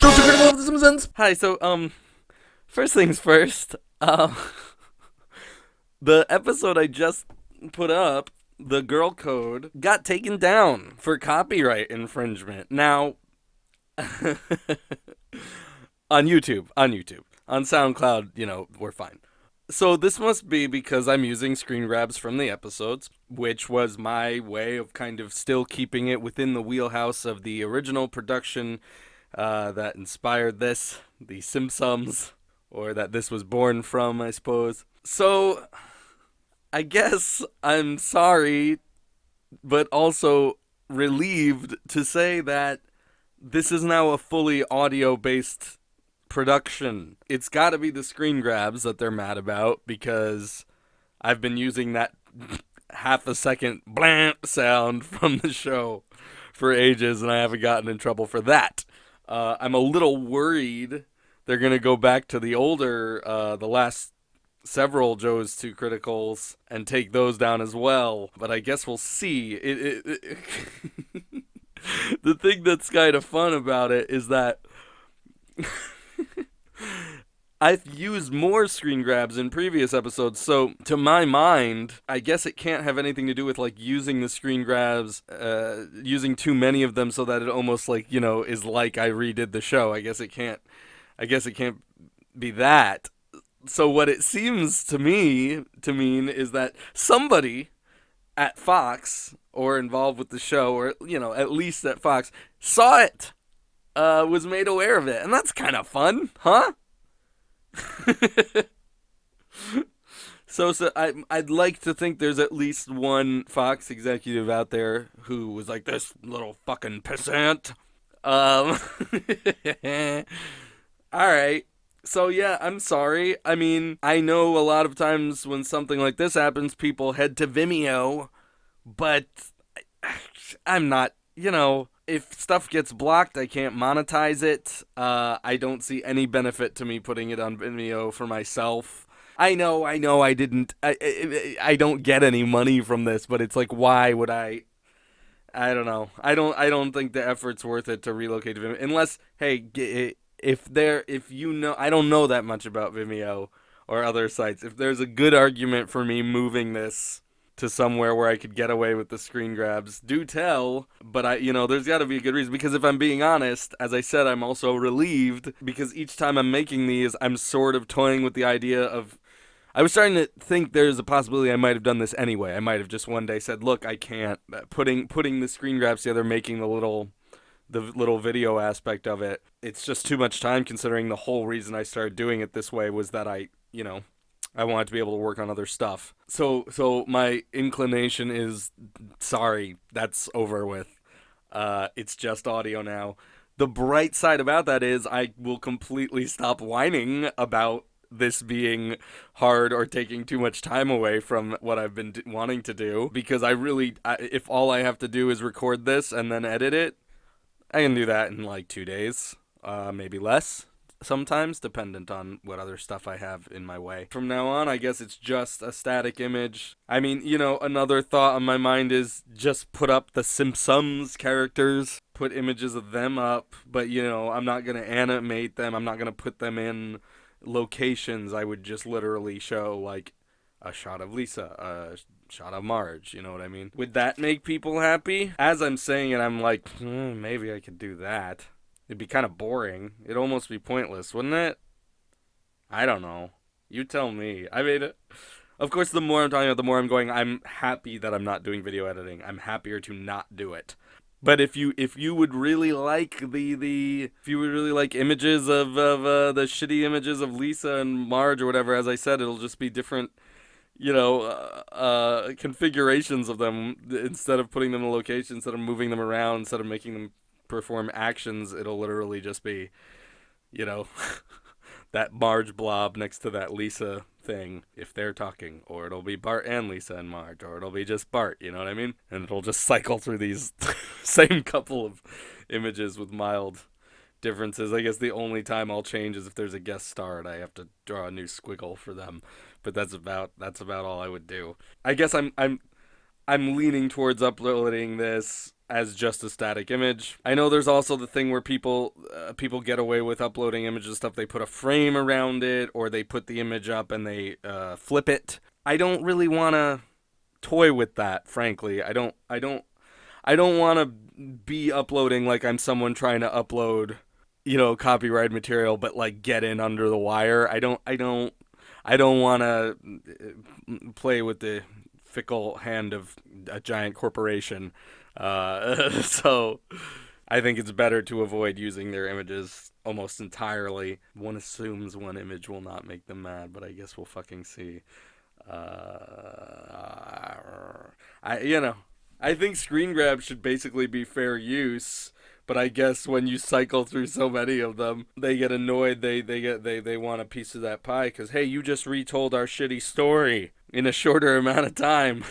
Critical of the Simpsons. Hi, first things first, the episode I just put up, the girl code, got taken down for copyright infringement. Now, on YouTube. On SoundCloud, we're fine. So this must be because I'm using screen grabs from the episodes, which was my way of kind of still keeping it within the wheelhouse of the original production that inspired this, the Simpsons, or that this was born from, I suppose. So I guess I'm sorry, but also relieved to say that this is now a fully audio based production. It's got to be the screen grabs that they're mad about because I've been using that half a second blamp sound from the show for ages and I haven't gotten in trouble for that. I'm a little worried they're going to go back to the older, the last several Joe's Two Criticals and take those down as well. But I guess we'll see. The thing that's kind of fun about it is that I've used more screen grabs in previous episodes, so to my mind, I guess it can't have anything to do with like using the screen grabs, using too many of them, so that it almost like is like I redid the show. I guess it can't. I guess it can't be that. So what it seems to me to mean is that somebody at Fox or involved with the show, or at least at Fox, saw it, was made aware of it, and that's kind of fun, huh? I'd like to think there's at least one Fox executive out there who was like, this little fucking pissant. Um, all right. So yeah, I'm sorry. I mean, I know a lot of times when something like this happens, people head to Vimeo, but I'm not. If stuff gets blocked, I can't monetize it. I don't see any benefit to me putting it on Vimeo for myself. I know. I didn't. I don't get any money from this, but it's like, why would I? I don't know. I don't think the effort's worth it to relocate to Vimeo unless, hey, if I don't know that much about Vimeo or other sites. If there's a good argument for me moving this to somewhere where I could get away with the screen grabs, do tell. But there's got to be a good reason, because if I'm being honest, as I said, I'm also relieved because each time I'm making these, I'm sort of toying with the idea of. I was starting to think there's a possibility I might have done this anyway. I might have just one day said, "Look, I can't." Putting the screen grabs together, making the little video aspect of it. It's just too much time, considering the whole reason I started doing it this way was that I wanted to be able to work on other stuff. So my inclination is, sorry, that's over with. It's just audio now. The bright side about that is I will completely stop whining about this being hard or taking too much time away from what I've been wanting to do, because if all I have to do is record this and then edit it, I can do that in like 2 days, maybe less sometimes, dependent on what other stuff I have in my way. From now on, I guess it's just a static image. I mean, another thought on my mind is just put up the Simpsons characters, put images of them up, but I'm not going to animate them, I'm not going to put them in locations. I would just literally show like a shot of Lisa, a shot of Marge, you know what I mean? Would that make people happy? As I'm saying it, I'm like, maybe I could do that. It'd be kind of boring. It'd almost be pointless, wouldn't it? I don't know. You tell me. I mean, of course, the more I'm talking about, the more I'm going, I'm happy that I'm not doing video editing. I'm happier to not do it. But if you would really like if you would really like images of the shitty images of Lisa and Marge or whatever, as I said, it'll just be different, configurations of them. Instead of putting them in locations, instead of moving them around, instead of making them perform actions, it'll literally just be, you know, that Marge blob next to that Lisa thing if they're talking, or it'll be Bart and Lisa and Marge, or it'll be just Bart, you know what I mean? And it'll just cycle through these same couple of images with mild differences. I guess the only time I'll change is if there's a guest star and I have to draw a new squiggle for them. But that's about all I would do. I guess I'm leaning towards uploading this as just a static image. I know there's also the thing where people get away with uploading images and stuff. They put a frame around it, or they put the image up and they flip it. I don't really want to toy with that, frankly. I don't want to be uploading like I'm someone trying to upload, copyright material, but like get in under the wire. I don't want to play with the fickle hand of a giant corporation. So I think it's better to avoid using their images almost entirely. One assumes one image will not make them mad, but I guess we'll fucking see. I think screen grabs should basically be fair use, but I guess when you cycle through so many of them, they get annoyed. They want a piece of that pie because, hey, you just retold our shitty story in a shorter amount of time.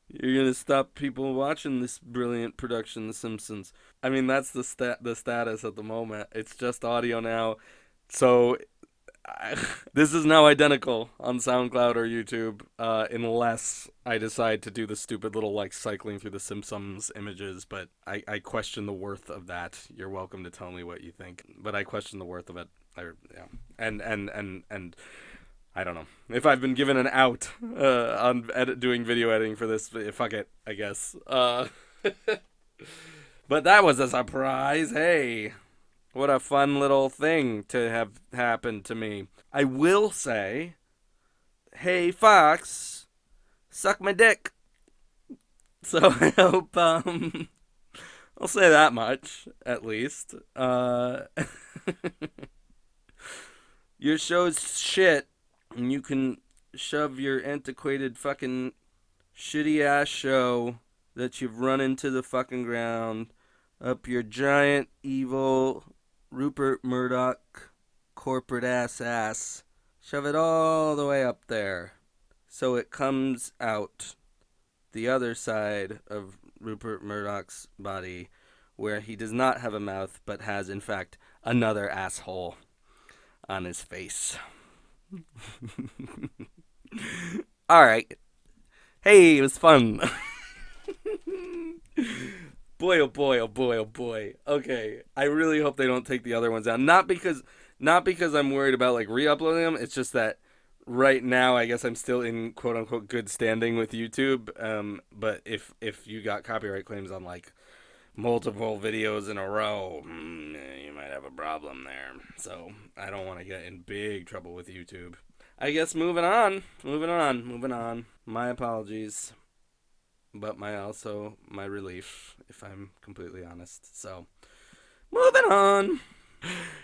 You're gonna stop people watching this brilliant production, The Simpsons. I mean, that's the status at the moment. It's just audio now, so this is now identical on SoundCloud or YouTube, unless I decide to do the stupid little like cycling through the Simpsons images. But I question the worth of that. You're welcome to tell me what you think, but I question the worth of it. And I don't know if I've been given an out on doing video editing for this. Fuck it, I guess. But that was a surprise. Hey. What a fun little thing to have happened to me. I will say, hey, Fox, suck my dick. So I hope, I'll say that much, at least. Your show's shit, and you can shove your antiquated fucking shitty-ass show that you've run into the fucking ground up your giant, evil Rupert Murdoch corporate ass. Shove it all the way up there so it comes out the other side of Rupert Murdoch's body where he does not have a mouth but has in fact another asshole on his face. Alright. Hey, it was fun. Boy, oh boy, oh boy, oh boy. Okay, I really hope they don't take the other ones down. Not because I'm worried about like re-uploading them. It's just that right now, I guess I'm still in quote unquote good standing with YouTube. But if you got copyright claims on like multiple videos in a row, you might have a problem there. So I don't want to get in big trouble with YouTube. I guess moving on. My apologies. But my relief, if I'm completely honest. So, moving on.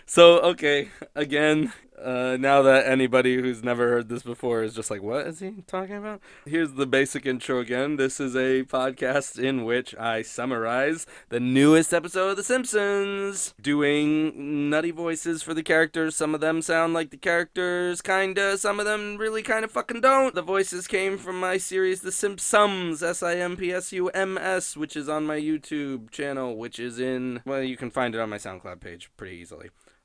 So, okay, again, now that anybody who's never heard this before is just like, what is he talking about? Here's the basic intro again. This is a podcast in which I summarize the newest episode of The Simpsons, doing nutty voices for the characters. Some of them sound like the characters, kinda. Some of them really kind of fucking don't. The voices came from my series, The Simpsons, Simpsums, which is on my YouTube channel, which is you can find it on my SoundCloud page pretty easily.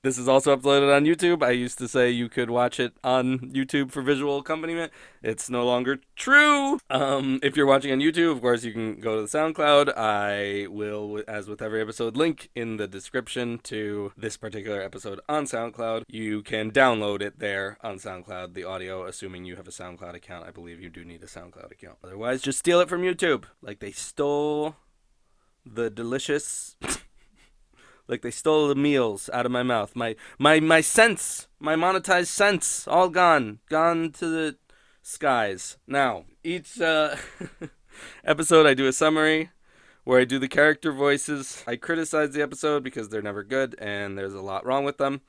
This is also uploaded on YouTube. I used to say you could watch it on YouTube for visual accompaniment. It's no longer true. If you're watching on YouTube, of course, you can go to the SoundCloud. I will, as with every episode, link in the description to this particular episode on SoundCloud. You can download it there on SoundCloud, the audio, assuming you have a SoundCloud account. I believe you do need a SoundCloud account. Otherwise, just steal it from YouTube. Like they stole the delicious... Like they stole the meals out of my mouth. My sense, my monetized sense, all gone to the skies. Now, each episode I do a summary where I do the character voices. I criticize the episode because they're never good and there's a lot wrong with them.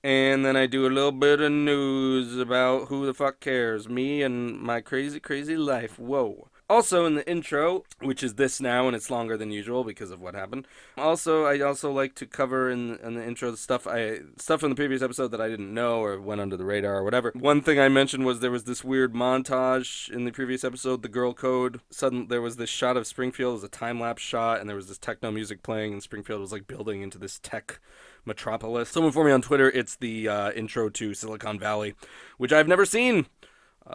And then I do a little bit of news about who the fuck cares. Me and my crazy, crazy life. Whoa. Also in the intro, which is this now, and it's longer than usual because of what happened. I also like to cover in the intro the stuff from the previous episode that I didn't know or went under the radar or whatever. One thing I mentioned was there was this weird montage in the previous episode, the girl code. Suddenly there was this shot of Springfield, it was a time-lapse shot, and there was this techno music playing, and Springfield was like building into this tech metropolis. Someone for me on Twitter, it's the intro to Silicon Valley, which I've never seen.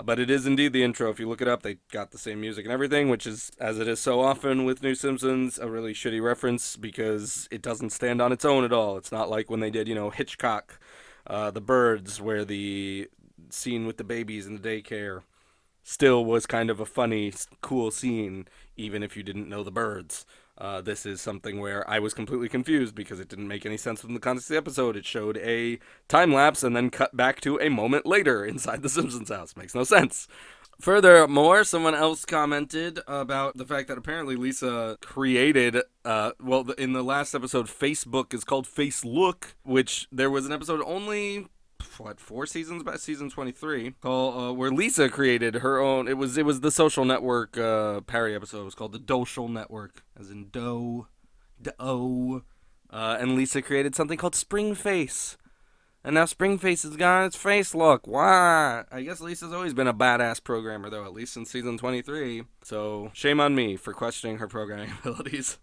But it is indeed the intro. If you look it up, they got the same music and everything, which is, as it is so often with New Simpsons, a really shitty reference because it doesn't stand on its own at all. It's not like when they did, Hitchcock, The Birds, where the scene with the babies in the daycare still was kind of a funny, cool scene, even if you didn't know the birds. This is something where I was completely confused because it didn't make any sense within the context of the episode. It showed a time lapse and then cut back to a moment later inside the Simpsons house. Makes no sense. Furthermore, someone else commented about the fact that apparently Lisa created, in the last episode, Facebook is called Face Look, which there was an episode only 4 seasons back, season 23, called where Lisa created her own. It was the Social Network parody episode. It was called the Social Network, as in dough, and Lisa created something called Spring Face. And now Spring Face has got its face look. Why? I guess Lisa's always been a badass programmer, though, at least since season 23. So, shame on me for questioning her programming abilities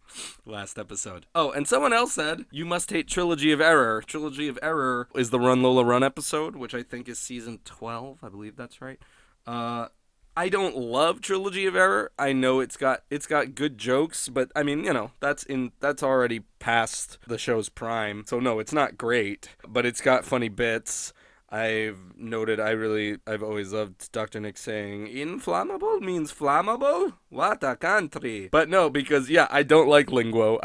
last episode. Oh, and someone else said, you must hate Trilogy of Error. Trilogy of Error is the Run Lola Run episode, which I think is season 12. I believe that's right. I don't love Trilogy of Error. I know it's got good jokes, but I mean, that's already past the show's prime. So no, it's not great, but it's got funny bits. I've always loved Dr. Nick saying, inflammable means flammable? What a country. But no, because, I don't like linguo.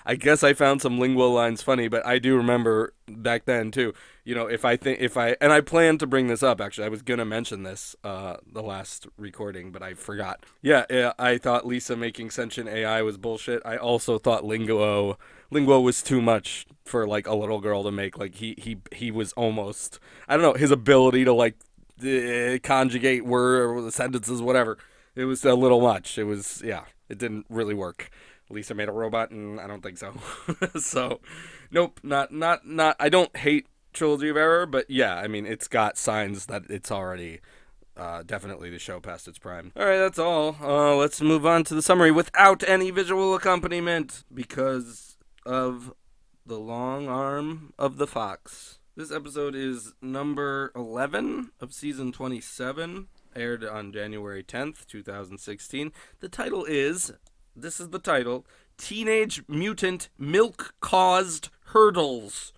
I guess I found some linguo lines funny, but I do remember back then, too. And I planned to bring this up, actually. I was going to mention this, the last recording, but I forgot. Yeah, I thought Lisa making sentient AI was bullshit. I also thought linguo was too much for like a little girl to make. Like he was almost, I don't know, his ability to like conjugate word sentences, whatever. It was a little much. It was, it didn't really work. Lisa made a robot, and I don't think so. So, nope, not. I don't hate Trilogy of Error, but it's got signs that it's already definitely the show past its prime. All right, that's all. Let's move on to the summary without any visual accompaniment because of the long arm of the fox. This episode is number 11 of season 27, aired on January 10th, 2016. The title is, this is the title, Teenage Mutant Milk-Caused Hurdles.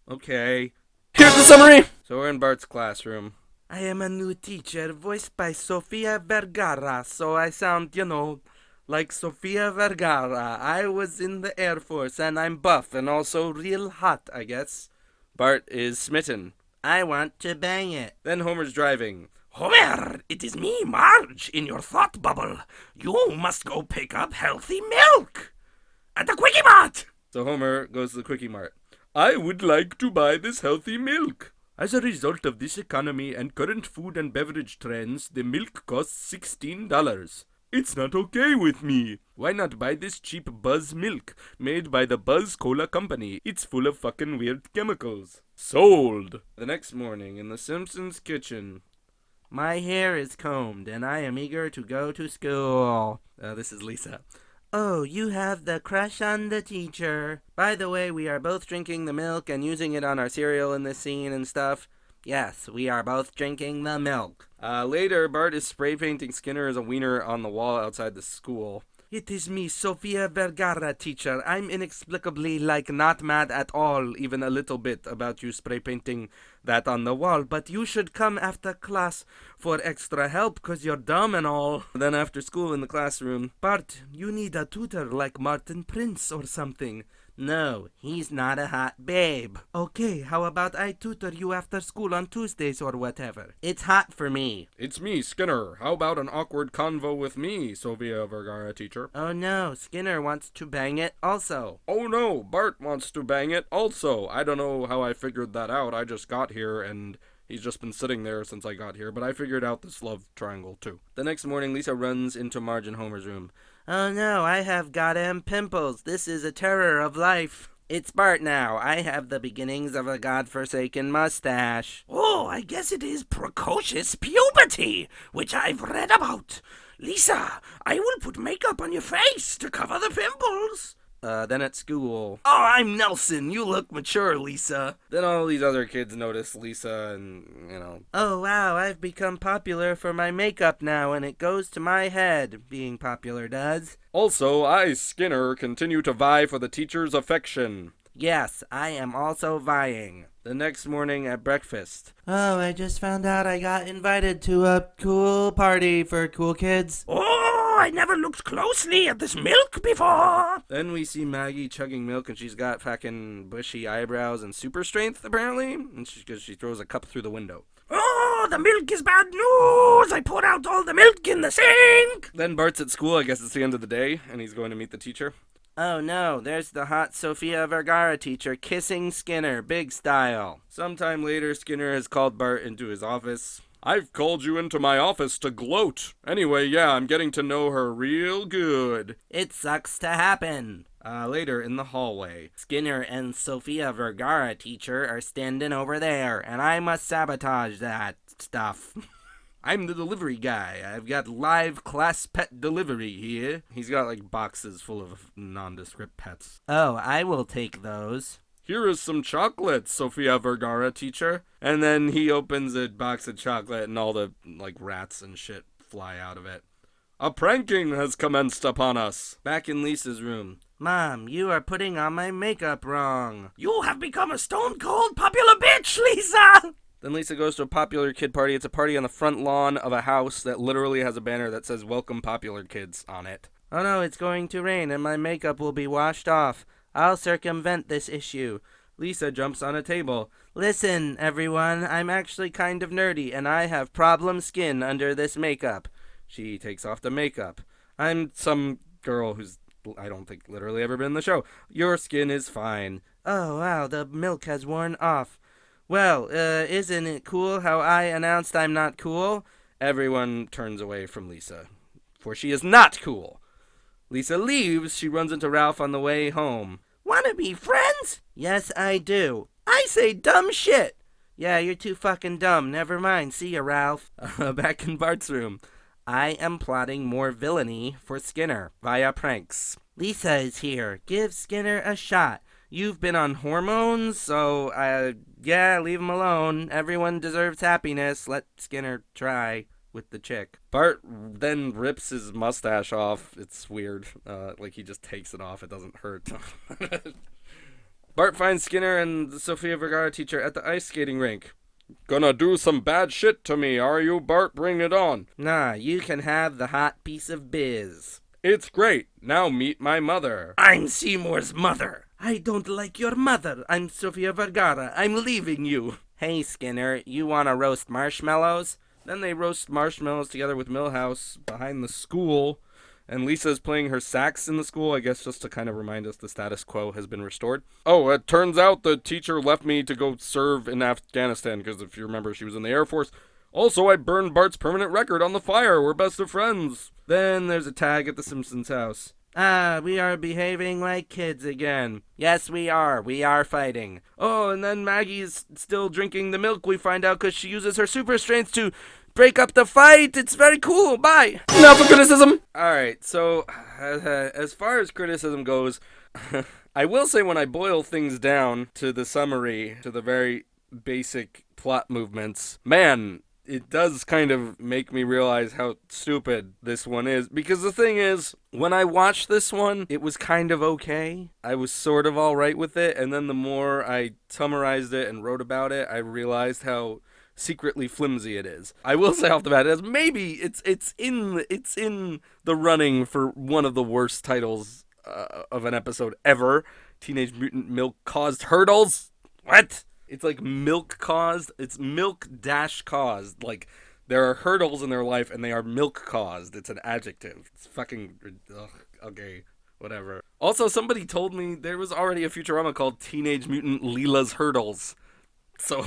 Okay. Here's the summary! So we're in Bart's classroom. I am a new teacher voiced by Sofia Vergara, so I sound, like Sofia Vergara. I was in the Air Force, and I'm buff, and also real hot, I guess. Bart is smitten. I want to bang it. Then Homer's driving. Homer, it is me, Marge, in your thought bubble. You must go pick up healthy milk at the Quickie Mart. So Homer goes to the Quickie Mart. I would like to buy this healthy milk. As a result of this economy and current food and beverage trends, the milk costs $16. It's not okay with me. Why not buy this cheap Buzz milk made by the Buzz Cola Company? It's full of fucking weird chemicals. Sold. The next morning in the Simpsons kitchen. My hair is combed and I am eager to go to school. This is Lisa. Oh, you have the crush on the teacher. By the way, we are both drinking the milk and using it on our cereal in this scene and stuff. Yes, we are both drinking the milk. Later, Bart is spray painting Skinner as a wiener on the wall outside the school. It is me, Sofia Vergara, teacher. I'm inexplicably, not mad at all, even a little bit, about you spray painting that on the wall, but you should come after class for extra help, 'cause you're dumb and all. Then after school in the classroom, Bart, you need a tutor like Martin Prince or something. No, he's not a hot babe. Okay, how about I tutor you after school on Tuesdays or whatever? It's hot for me. It's me, Skinner. How about an awkward convo with me, Sofia Vergara, teacher? Oh no, Skinner wants to bang it also. Oh no, Bart wants to bang it also. I don't know how I figured that out. I just got here and he's just been sitting there since I got here, but I figured out this love triangle too. The next morning, Lisa runs into Marge and Homer's room. Oh no, I have goddamn pimples. This is a terror of life. It's Bart now. I have the beginnings of a godforsaken mustache. Oh, I guess it is precocious puberty, which I've read about. Lisa, I will put makeup on your face to cover the pimples. Then at school, oh, I'm Nelson. You look mature, Lisa. Then all these other kids notice Lisa and, oh, wow, I've become popular for my makeup now, and it goes to my head. Being popular does. Also, I, Skinner, continue to vie for the teacher's affection. Yes, I am also vying. The next morning at breakfast. Oh, I just found out I got invited to a cool party for cool kids. Oh, I never looked closely at this milk before. Then we see Maggie chugging milk, and she's got fucking bushy eyebrows and super strength, apparently. And because she throws a cup through the window. Oh, the milk is bad news! I poured out all the milk in the sink! Then Bart's at school, I guess it's the end of the day, and he's going to meet the teacher. Oh no, there's the hot Sofia Vergara teacher kissing Skinner, big style. Sometime later, Skinner has called Bart into his office. I've called you into my office to gloat. Anyway, yeah, I'm getting to know her real good. It sucks to happen. Later in the hallway, Skinner and Sofia Vergara teacher are standing over there, and I must sabotage that stuff. I'm the delivery guy. I've got live class pet delivery here. He's got like boxes full of nondescript pets. Oh, I will take those. Here is some chocolate, Sofia Vergara teacher. And then he opens a box of chocolate and all the like rats and shit fly out of it. A pranking has commenced upon us. Back in Lisa's room. Mom, you are putting on my makeup wrong. You have become a stone cold popular bitch, Lisa! Then Lisa goes to a popular kid party. It's a party on the front lawn of a house that literally has a banner that says "Welcome Popular Kids" on it. Oh no, it's going to rain and my makeup will be washed off. I'll circumvent this issue. Lisa jumps on a table. Listen, everyone, I'm actually kind of nerdy and I have problem skin under this makeup. She takes off the makeup. I'm some girl who's, I don't think, literally ever been in the show. Your skin is fine. Oh wow, the milk has worn off. Well, isn't it cool how I announced I'm not cool? Everyone turns away from Lisa, for she is not cool. Lisa leaves. She runs into Ralph on the way home. Wanna be friends? Yes, I do. I say dumb shit. Yeah, you're too fucking dumb. Never mind. See ya, Ralph. Back in Bart's room. I am plotting more villainy for Skinner via pranks. Lisa is here. Give Skinner a shot. You've been on hormones, so, yeah, leave him alone. Everyone deserves happiness. Let Skinner try with the chick. Bart then rips his mustache off. It's weird. Like, he just takes it off. It doesn't hurt. Bart finds Skinner and the Sofia Vergara teacher at the ice skating rink. Gonna do some bad shit to me, are you, Bart? Bring it on. Nah, you can have the hot piece of biz. It's great. Now meet my mother. I'm Seymour's mother. I don't like your mother. I'm Sofia Vergara. I'm leaving you. Hey, Skinner, you want to roast marshmallows? Then they roast marshmallows together with Milhouse behind the school. And Lisa's playing her sax in the school, I guess just to kind of remind us the status quo has been restored. Oh, it turns out the teacher left me to go serve in Afghanistan, because if you remember, she was in the Air Force. Also, I burned Bart's permanent record on the fire. We're best of friends. Then there's a tag at the Simpsons house. Ah, we are behaving like kids again. Yes, we are. We are fighting. Oh, and then Maggie's still drinking the milk, we find out, because she uses her super strength to break up the fight. It's very cool. Bye. Now for criticism. Alright, so as far as criticism goes, I will say when I boil things down to the summary, to the very basic plot movements, man, it does kind of make me realize how stupid this one is. Because the thing is, when I watched this one, it was kind of okay. I was sort of alright with it, and then the more I summarized it and wrote about it, I realized how secretly flimsy it is. I will say off the bat, as maybe it's in the running for one of the worst titles of an episode ever. Teenage Mutant Milk-Caused Hurdles? What? It's like milk-caused. It's milk-caused. Like, there are hurdles in their life, and they are milk-caused. It's an adjective. It's fucking... Ugh, okay, whatever. Also, somebody told me there was already a Futurama called Teenage Mutant Leela's Hurdles. So,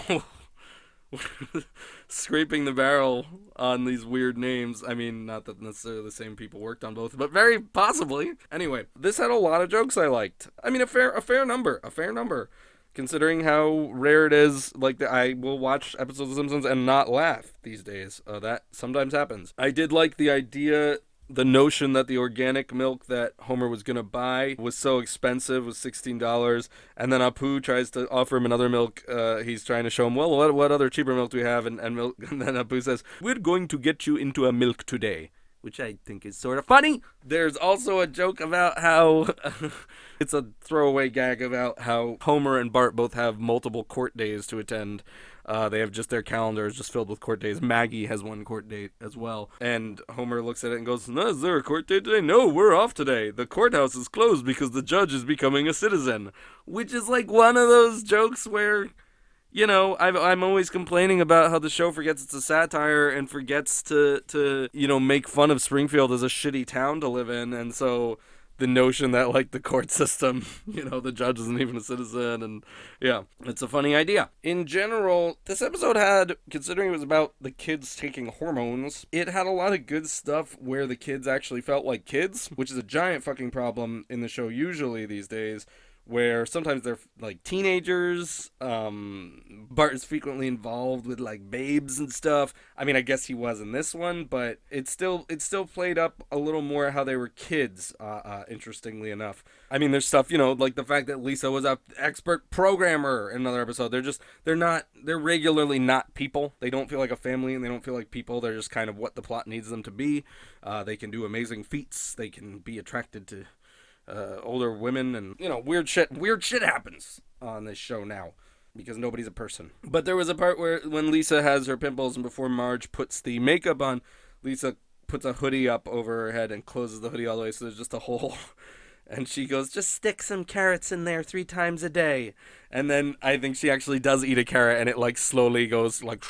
scraping the barrel on these weird names. I mean, not that necessarily the same people worked on both, but very possibly. Anyway, this had a lot of jokes I liked. I mean, a fair number. Considering how rare it is, like, I will watch episodes of Simpsons and not laugh these days. That sometimes happens. I did like the idea the notion that the organic milk that Homer was going to buy was so expensive, was $16, and then Apu tries to offer him another milk. He's trying to show him, well, what other cheaper milk do we have? And milk, and then Apu says, we're going to get you into a milk today, which I think is sort of funny. There's also a joke about how it's a throwaway gag about how Homer and Bart both have multiple court days to attend. They have just their calendars just filled with court days. Maggie has one court date as well. And Homer looks at it and goes, no, is there a court date today? No, we're off today. The courthouse is closed because the judge is becoming a citizen. Which is like one of those jokes where, you know, I'm always complaining about how the show forgets it's a satire and forgets to make fun of Springfield as a shitty town to live in. And so the notion that, like, the court system, the judge isn't even a citizen, and yeah, it's a funny idea. In general, this episode had, considering it was about the kids taking hormones, it had a lot of good stuff where the kids actually felt like kids, which is a giant fucking problem in the show usually these days, where sometimes they're like teenagers. Bart is frequently involved with like babes and stuff. I mean, I guess he was in this one, but it still played up a little more how they were kids, interestingly enough. I mean, there's stuff, like the fact that Lisa was an expert programmer in another episode. They're regularly not people. They don't feel like a family and they don't feel like people. They're just kind of what the plot needs them to be. They can do amazing feats. They can be attracted to older women, and weird shit happens on this show now because nobody's a person. But there was a part where when Lisa has her pimples and before Marge puts the makeup on, Lisa puts a hoodie up over her head and closes the hoodie all the way so there's just a hole. And she goes, just stick some carrots in there 3 times a day. And then I think she actually does eat a carrot and it like slowly goes like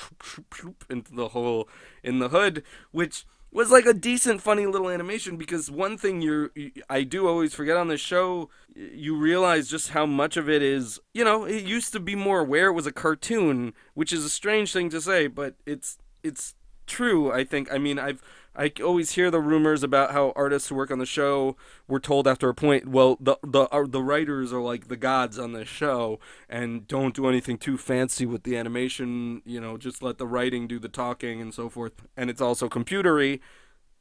into the hole in the hood, which was like a decent, funny little animation, because one thing I do always forget on this show, you realize just how much of it is, it used to be more aware it was a cartoon, which is a strange thing to say, but it's true, I think. I mean, I always hear the rumors about how artists who work on the show were told after a point, well, the writers are like the gods on this show, and don't do anything too fancy with the animation, just let the writing do the talking and so forth. And it's also computery,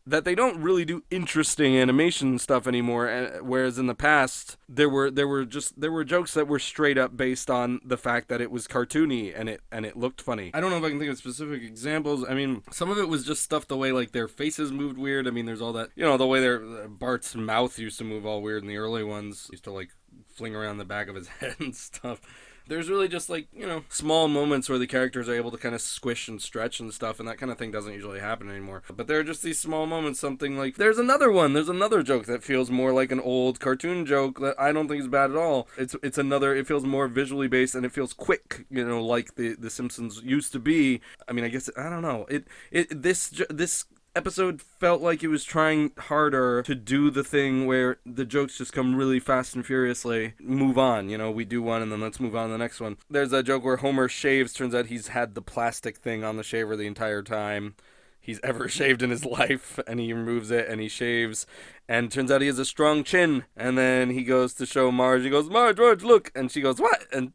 that they don't really do interesting animation stuff anymore, whereas in the past there were jokes that were straight up based on the fact that it was cartoony and it looked funny. I don't know if I can think of specific examples. I mean, some of it was just stuff, the way like their faces moved weird. I mean, there's all that, the way Bart's mouth used to move all weird in the early ones, used to like fling around the back of his head and stuff. There's really just like, small moments where the characters are able to kind of squish and stretch and stuff, and that kind of thing doesn't usually happen anymore. But there are just these small moments, something like, there's another joke that feels more like an old cartoon joke that I don't think is bad at all. It feels more visually based and it feels quick, like the Simpsons used to be. I mean, I guess, I don't know. This episode felt like it was trying harder to do the thing where the jokes just come really fast and furiously. Move on, we do one and then let's move on to the next one. There's that joke where Homer shaves. Turns out he's had the plastic thing on the shaver the entire time he's ever shaved in his life, and he removes it and he shaves, and turns out he has a strong chin. And then he goes to show Marge. He goes, Marge, look, and she goes, what? And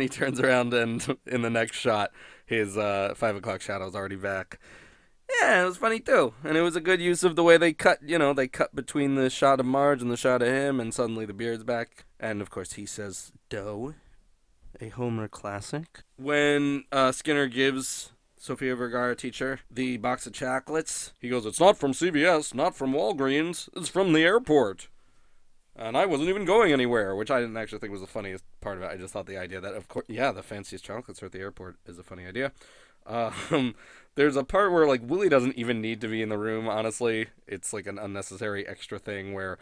he turns around, and in the next shot his 5 o'clock shadow's already back. Yeah, it was funny too, and it was a good use of the way they cut. They cut between the shot of Marge and the shot of him, and suddenly the beard's back. And of course he says dough, a Homer classic. When Skinner gives Sofia Vergara, teacher, the box of chocolates, he goes, it's not from CVS, not from Walgreens, it's from the airport. And I wasn't even going anywhere, which I didn't actually think was the funniest part of it. I just thought the idea that, of course, yeah, the fanciest chocolates are at the airport is a funny idea. There's a part where like Willie doesn't even need to be in the room, honestly. It's like an unnecessary extra thing where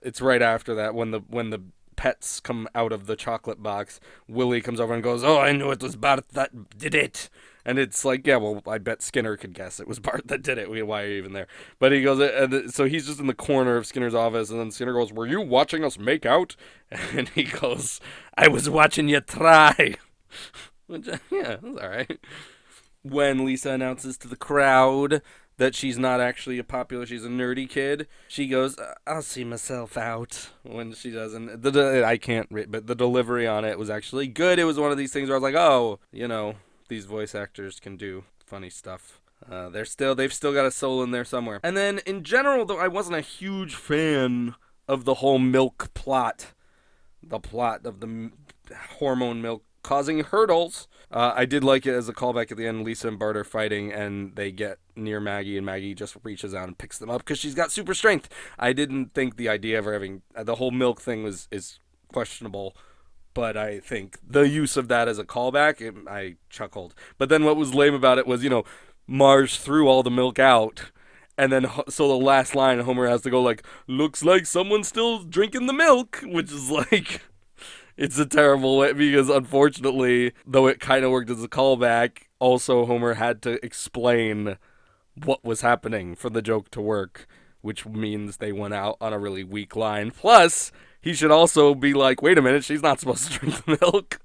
it's right after that when the pets come out of the chocolate box, Willie comes over and goes, oh, I knew it was Bart that did it. And it's like, yeah, well, I bet Skinner could guess it was Bart that did it. Why are you even there? But he goes, so he's just in the corner of Skinner's office, and then Skinner goes, were you watching us make out? And he goes, I was watching you try. Which, yeah, that's all right. When Lisa announces to the crowd that she's not actually she's a nerdy kid, she goes, I'll see myself out, when she doesn't. I can't read, but the delivery on it was actually good. It was one of these things where I was like, oh, these voice actors can do funny stuff. They've still got a soul in there somewhere. And then in general, though, I wasn't a huge fan of the whole milk plot. The plot of the hormone milk causing hurdles. I did like it as a callback at the end. Lisa and Bart are fighting, and they get near Maggie, and Maggie just reaches out and picks them up because she's got super strength. I didn't think the idea of her having the whole milk thing is questionable, but I think the use of that as a callback, I chuckled. But then what was lame about it was, Marge threw all the milk out. And then, so the last line, Homer has to go like, looks like someone's still drinking the milk, which is like, it's a terrible way, because unfortunately, though it kind of worked as a callback, also Homer had to explain what was happening for the joke to work, which means they went out on a really weak line. Plus, he should also be like, wait a minute, she's not supposed to drink the milk,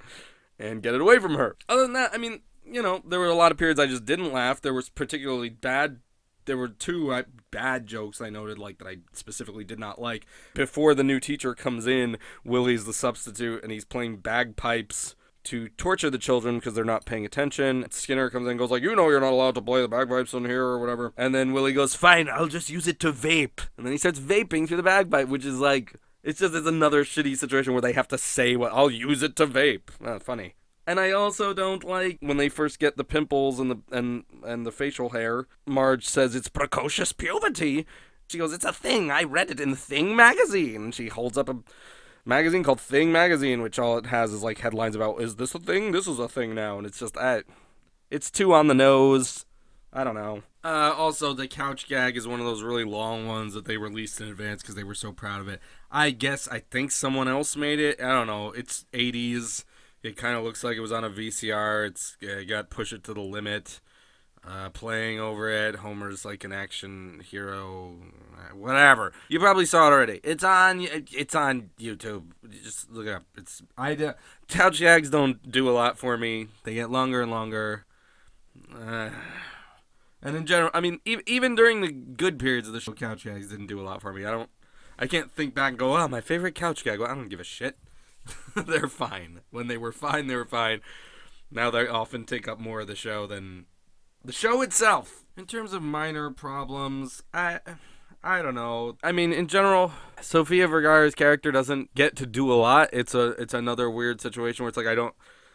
and get it away from her. Other than that, I mean, there were a lot of periods I just didn't laugh. There were two bad jokes I noted, like, that I specifically did not like. Before the new teacher comes in, Willie's the substitute, and he's playing bagpipes to torture the children because they're not paying attention. Skinner comes in and goes like, you're not allowed to play the bagpipes in here or whatever. And then Willie goes, fine, I'll just use it to vape. And then he starts vaping through the bagpipe, which is like, it's another shitty situation where they have to say, I'll use it to vape. Funny. And I also don't like when they first get the pimples and the facial hair. Marge says it's precocious puberty. She goes, it's a thing. I read it in Thing magazine. And she holds up a magazine called Thing magazine, which all it has is like headlines about, is this a thing? This is a thing now. And it's just, it's too on the nose. I don't know. Also, the couch gag is one of those really long ones that they released in advance because they were so proud of it. I think someone else made it. I don't know. It's 80s. It kind of looks like it was on a VCR. It's got Push It to the Limit playing over it. Homer's like an action hero, whatever. You probably saw it already. It's on YouTube. Just look it up. Couch gags don't do a lot for me. They get longer and longer. And in general, I mean, even during the good periods of the show, couch gags didn't do a lot for me. I can't think back and go, oh, my favorite couch gag. Well, I don't give a shit. They're fine. When they were fine, they were fine. Now they often take up more of the show than the show itself. In terms of minor problems, I don't know. I mean, in general, Sofia Vergara's character doesn't get to do a lot. It's another weird situation where it's like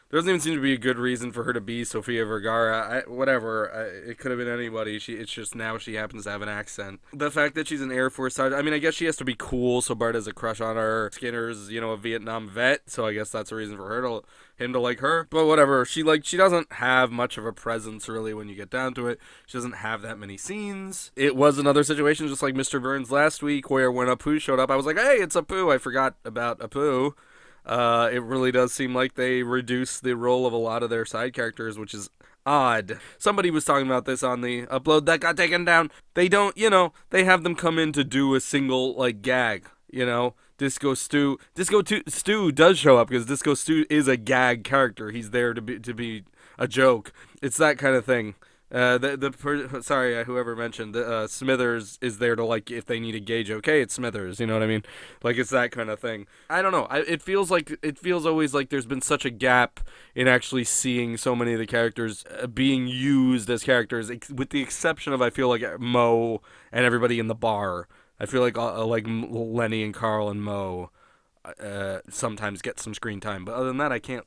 there doesn't even seem to be a good reason for her to be Sofia Vergara. It could have been anybody. It's just now she happens to have an accent. The fact that she's an Air Force sergeant, I mean, I guess she has to be cool, so Bart has a crush on her. Skinner's, a Vietnam vet, so I guess that's a reason for him to like her. But whatever, she doesn't have much of a presence, really, when you get down to it. She doesn't have that many scenes. It was another situation, just like Mr. Burns last week, where when Apu showed up, I was like, hey, it's Apu. I forgot about Apu. It really does seem like they reduce the role of a lot of their side characters, which is odd. Somebody was talking about this on the upload that got taken down. They don't, they have them come in to do a single, gag, Disco Stu does show up because Disco Stu is a gag character. He's there to be a joke. It's that kind of thing. Whoever mentioned Smithers is there to if they need a gauge. Okay, it's Smithers. You know what I mean? It's that kind of thing. I don't know. It feels always like there's been such a gap in actually seeing so many of the characters being used as characters, with the exception of I feel like Moe and everybody in the bar. I feel like Lenny and Carl and Moe sometimes get some screen time, but other than that, I can't.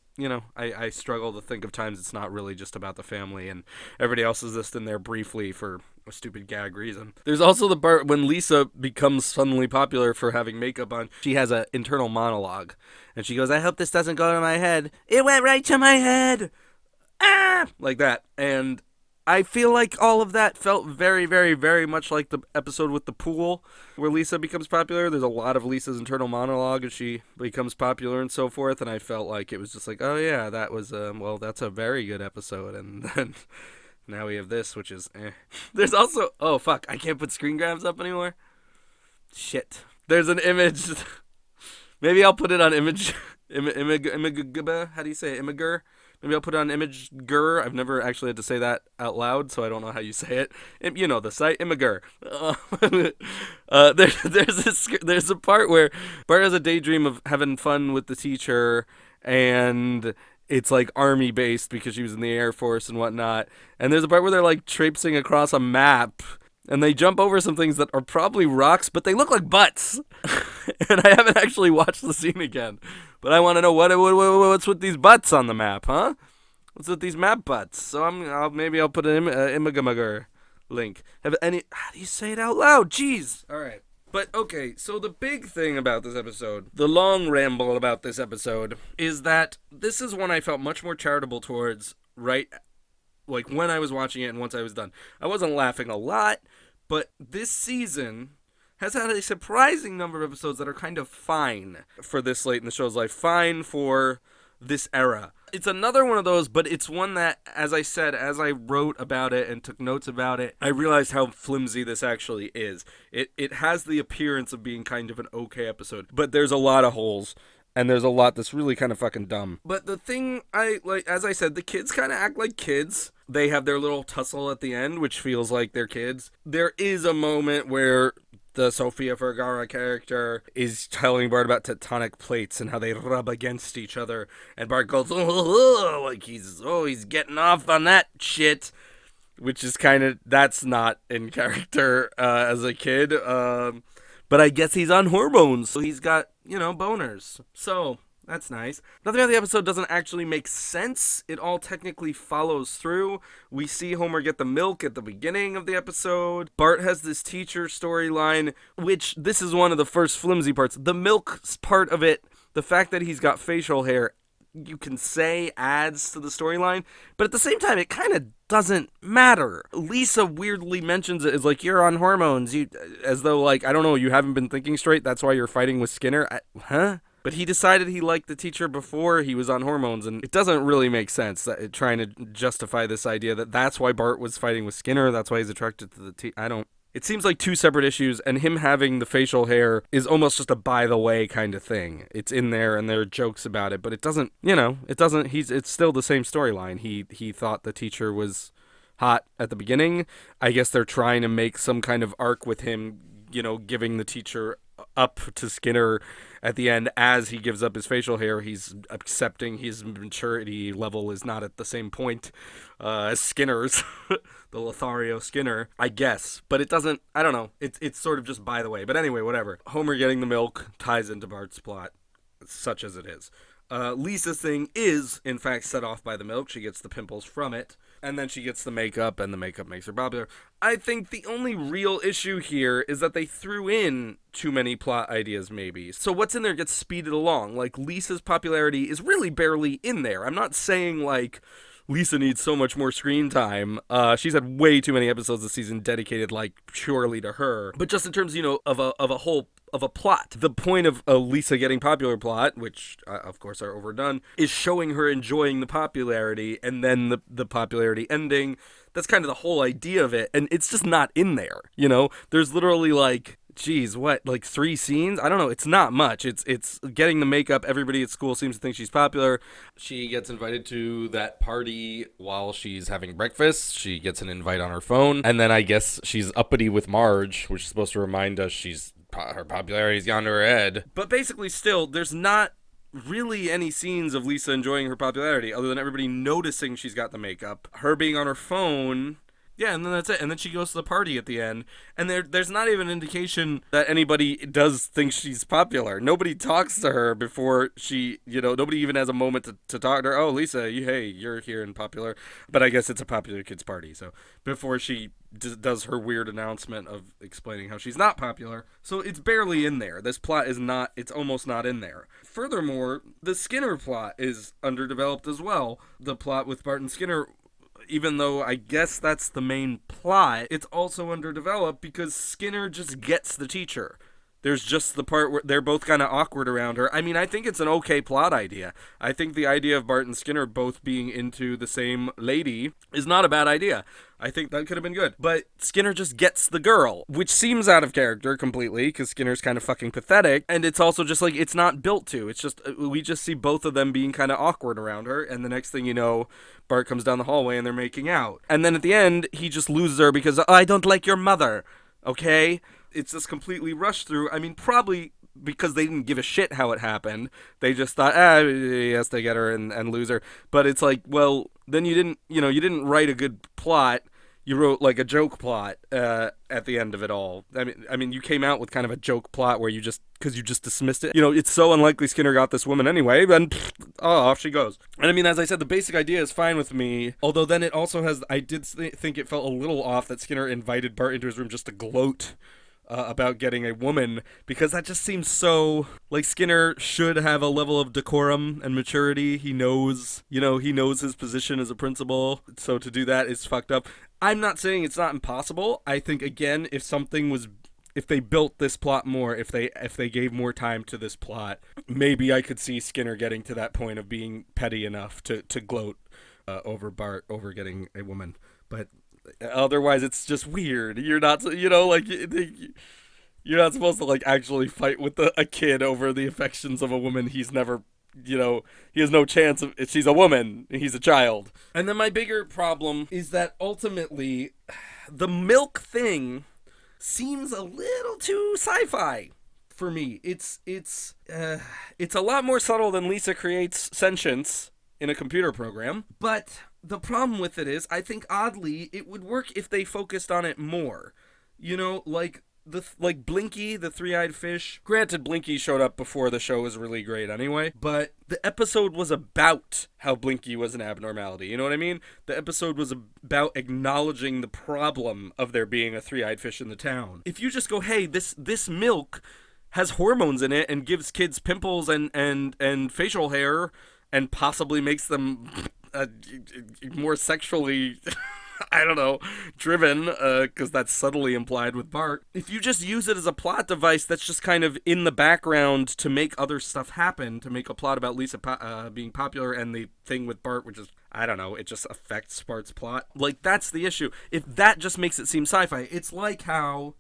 I struggle to think of times it's not really just about the family and everybody else is just in there briefly for a stupid gag reason. There's also the part when Lisa becomes suddenly popular for having makeup on. She has an internal monologue, and she goes, "I hope this doesn't go to my head. It went right to my head." Like that, and I feel like all of that felt very, very, very much like the episode with the pool where Lisa becomes popular. There's a lot of Lisa's internal monologue as she becomes popular and so forth, and I felt like it was just like, oh yeah, that was, that's a very good episode, and then now we have this, which is There's also, oh fuck, I can't put screen grabs up anymore? Shit. There's an image, maybe I'll put it on image, how do you say it, Imager? Maybe I'll put it on Imgur. I've never actually had to say that out loud, so I don't know how you say it. You know the site, Imager. There's a part where Bart has a daydream of having fun with the teacher, and it's like army based because she was in the Air Force and whatnot. And there's a part where they're like traipsing across a map and they jump over some things that are probably rocks, but they look like butts. And I haven't actually watched the scene again. But I want to know what's with these butts on the map, huh? What's with these map butts? So maybe I'll put an Imagamager link. How do you say it out loud? Jeez. All right. But okay, so the big thing about this episode, the long ramble about this episode, is that this is one I felt much more charitable towards like when I was watching it and once I was done. I wasn't laughing a lot, but this season has had a surprising number of episodes that are kind of fine for this late in the show's life. Fine for this era. It's another one of those, but it's one that, as I said, as I wrote about it and took notes about it, I realized how flimsy this actually is. It has the appearance of being kind of an okay episode, but there's a lot of holes. And there's a lot that's really kind of fucking dumb. But the thing I like, as I said, the kids kind of act like kids. They have their little tussle at the end, which feels like they're kids. There is a moment where the Sofia Vergara character is telling Bart about tectonic plates and how they rub against each other. And Bart goes, oh, like he's getting off on that shit. Which is kind of, that's not in character as a kid. But I guess he's on hormones, so he's got, boners. So, that's nice. Nothing about the episode doesn't actually make sense. It all technically follows through. We see Homer get the milk at the beginning of the episode. Bart has this teacher storyline, which this is one of the first flimsy parts. The milk part of it, the fact that he's got facial hair, you can say adds to the storyline, but at the same time, it kind of doesn't matter. Lisa weirdly mentions it as like, you're on hormones, as though like, I don't know, you haven't been thinking straight, that's why you're fighting with Skinner. Huh? But he decided he liked the teacher before he was on hormones, and it doesn't really make sense that trying to justify this idea that that's why Bart was fighting with Skinner, that's why he's attracted to the teacher. It seems like two separate issues, and him having the facial hair is almost just a by the way kind of thing. It's in there, and there are jokes about it, but it doesn't, it's still the same storyline. He thought the teacher was hot at the beginning. I guess they're trying to make some kind of arc with him, giving the teacher up to Skinner at the end. As he gives up his facial hair, he's accepting his maturity level is not at the same point as Skinner's, the Lothario Skinner, I guess. But it doesn't, I don't know, it's sort of just by the way. But anyway, whatever. Homer getting the milk ties into Bart's plot, such as it is. Lisa's thing is, in fact, set off by the milk. She gets the pimples from it. And then she gets the makeup, and the makeup makes her popular. I think the only real issue here is that they threw in too many plot ideas, maybe. So what's in there gets speeded along. Like, Lisa's popularity is really barely in there. I'm not saying, like, Lisa needs so much more screen time. She's had way too many episodes this season dedicated, like, purely to her. But just in terms, of a plot. The point of a Lisa getting popular plot, which, of course, are overdone, is showing her enjoying the popularity, and then the popularity ending. That's kind of the whole idea of it, and it's just not in there, There's literally, like, like 3 scenes? I don't know, it's not much. It's getting the makeup, everybody at school seems to think she's popular. She gets invited to that party while she's having breakfast. She gets an invite on her phone, and then I guess she's uppity with Marge, which is supposed to remind us her popularity's gone to her head. But basically still, there's not really any scenes of Lisa enjoying her popularity other than everybody noticing she's got the makeup, her being on her phone. Yeah, and then that's it. And then she goes to the party at the end. And there's not even an indication that anybody does think she's popular. Nobody talks to her before she, nobody even has a moment to talk to her. Oh, Lisa, you're here and popular. But I guess it's a popular kids party. So before she does her weird announcement of explaining how she's not popular. So it's barely in there. This plot it's almost not in there. Furthermore, the Skinner plot is underdeveloped as well. The plot with Bart and Skinner, even though I guess that's the main plot, it's also underdeveloped because Skinner just gets the teacher. There's just the part where they're both kind of awkward around her. I mean, I think it's an okay plot idea. I think the idea of Bart and Skinner both being into the same lady is not a bad idea. I think that could have been good. But Skinner just gets the girl, which seems out of character completely because Skinner's kind of fucking pathetic. And it's also just like, it's not built to. It's just, we just see both of them being kind of awkward around her. And the next thing you know, Bart comes down the hallway and they're making out. And then at the end, he just loses her because, I don't like your mother. Okay? It's just completely rushed through. I mean, probably because they didn't give a shit how it happened. They just thought, he has to get her and lose her. But it's like, well, then you didn't write a good plot. You wrote like a joke plot at the end of it all. I mean, you came out with kind of a joke plot where because you just dismissed it. It's so unlikely Skinner got this woman anyway. Then, off she goes. And I mean, as I said, the basic idea is fine with me. Although then it also has, I did think it felt a little off that Skinner invited Bart into his room just to gloat about getting a woman, because that just seems so like Skinner should have a level of decorum and maturity. He knows his position as a principal, so to do that is fucked up. I'm not saying it's not impossible. I think, again, if they built this plot more, if they gave more time to this plot, maybe I could see Skinner getting to that point of being petty enough to gloat over Bart over getting a woman. But otherwise, it's just weird. You're not, you're not supposed to like actually fight with a kid over the affections of a woman he's never, he has no chance of. She's a woman. He's a child. And then my bigger problem is that ultimately, the milk thing seems a little too sci-fi for me. It's a lot more subtle than Lisa creates sentience in a computer program, but the problem with it is, I think oddly, it would work if they focused on it more. Like Blinky, the three-eyed fish. Granted, Blinky showed up before the show was really great anyway, but the episode was about how Blinky was an abnormality. You know what I mean? The episode was about acknowledging the problem of there being a three-eyed fish in the town. If you just go, hey, this milk has hormones in it and gives kids pimples and facial hair and possibly makes them more sexually I don't know, driven, because that's subtly implied with Bart. If you just use it as a plot device that's just kind of in the background to make other stuff happen, to make a plot about Lisa being popular and the thing with Bart, which is, I don't know, it just affects Bart's plot. Like, that's the issue. If that just makes it seem sci-fi, it's like how,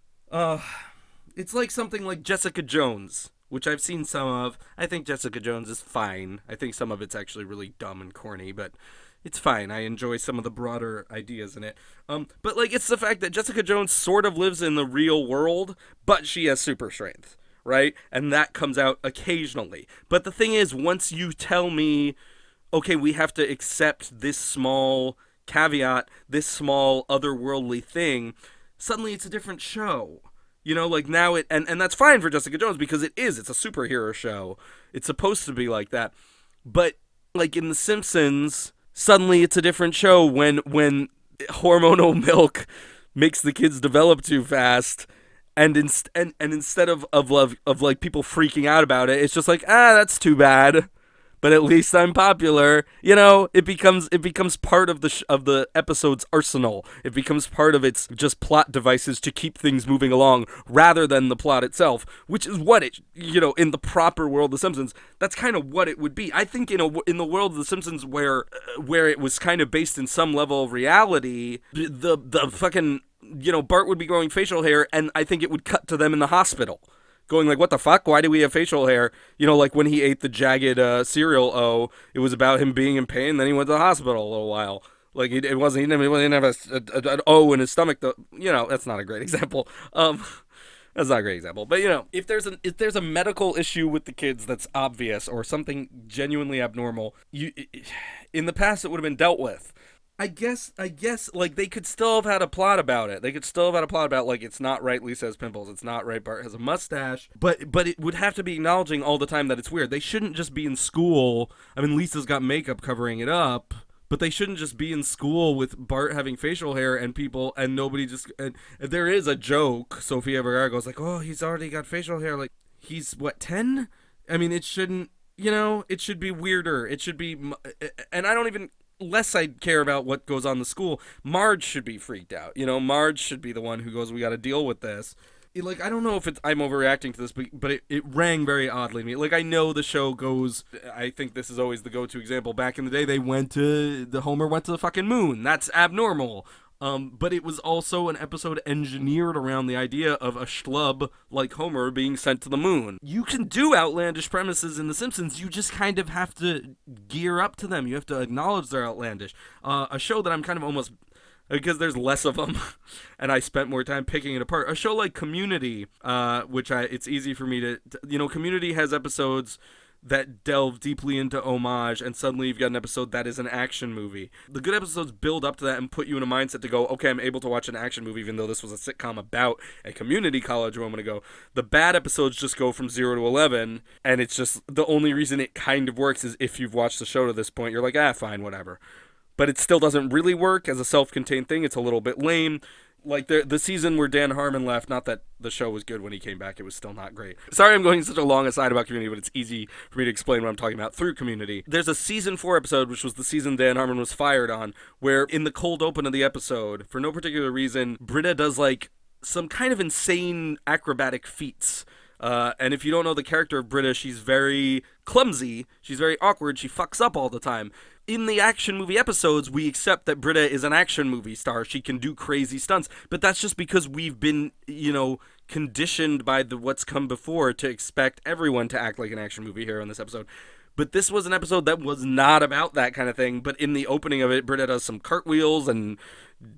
it's like something like Jessica Jones, which I've seen some of. I think Jessica Jones is fine. I think some of it's actually really dumb and corny, but it's fine. I enjoy some of the broader ideas in it. But, like, it's the fact that Jessica Jones sort of lives in the real world, but she has super strength, right? And that comes out occasionally. But the thing is, once you tell me, okay, we have to accept this small caveat, this small otherworldly thing, suddenly it's a different show. Like now and that's fine for Jessica Jones because it's a superhero show. It's supposed to be like that. But, like, in The Simpsons, suddenly it's a different show when hormonal milk makes the kids develop too fast, and instead of like people freaking out about it, it's just like, that's too bad, but at least I'm popular. It becomes part of the episode's arsenal. It becomes part of its just plot devices to keep things moving along rather than the plot itself, which is what it, in the proper world of The Simpsons, that's kind of what it would be. I think in the world of The Simpsons where it was kind of based in some level of reality, the fucking, Bart would be growing facial hair, and I think it would cut to them in the hospital, going like, what the fuck? Why do we have facial hair? Like when he ate the jagged cereal O, it was about him being in pain, then he went to the hospital a little while. Like, he didn't have an O in his stomach. That's not a great example. That's not a great example. But, if there's a medical issue with the kids that's obvious or something genuinely abnormal, in the past it would have been dealt with. I guess, like, they could still have had a plot about it. They could still have had a plot about, like, it's not right Lisa has pimples, it's not right Bart has a mustache, but it would have to be acknowledging all the time that it's weird. They shouldn't just be in school. I mean, Lisa's got makeup covering it up, but they shouldn't just be in school with Bart having facial hair and people, and nobody just, and there is a joke. Sofia Vergara goes like, oh, he's already got facial hair, like, he's, 10? I mean, it shouldn't, it should be weirder. It should be, and I don't even, less I care about what goes on in the school, Marge should be freaked out. Marge should be the one who goes, we got to deal with this. Like, I don't know if I'm overreacting to this, but it rang very oddly to me. Like, I know the show goes, I think this is always the go-to example. Back in the day, Homer went to the fucking moon. That's abnormal. But it was also an episode engineered around the idea of a schlub like Homer being sent to the moon. You can do outlandish premises in The Simpsons, you just kind of have to gear up to them. You have to acknowledge they're outlandish. A show that I'm kind of almost because there's less of them, and I spent more time picking it apart. A show like Community, which it's easy for me to Community has episodes that delve deeply into homage, and suddenly you've got an episode that is an action movie. The good episodes build up to that and put you in a mindset to go, okay, I'm able to watch an action movie, even though this was a sitcom about a community college a moment ago. The bad episodes just go from 0 to 11, and it's just, the only reason it kind of works is if you've watched the show to this point, you're like, fine, whatever. But it still doesn't really work as a self-contained thing. It's a little bit lame. Like the season where Dan Harmon left, not that the show was good when he came back, it was still not great. Sorry I'm going such a long aside about Community, but it's easy for me to explain what I'm talking about through Community. There's a season 4 episode, which was the season Dan Harmon was fired on, where in the cold open of the episode, for no particular reason, Britta does like some kind of insane acrobatic feats. And if you don't know the character of Britta, she's very clumsy, she's very awkward, she fucks up all the time. In the action movie episodes, we accept that Britta is an action movie star. She can do crazy stunts. But that's just because we've been, conditioned by what's come before to expect everyone to act like an action movie hero in this episode. But this was an episode that was not about that kind of thing. But in the opening of it, Britta does some cartwheels and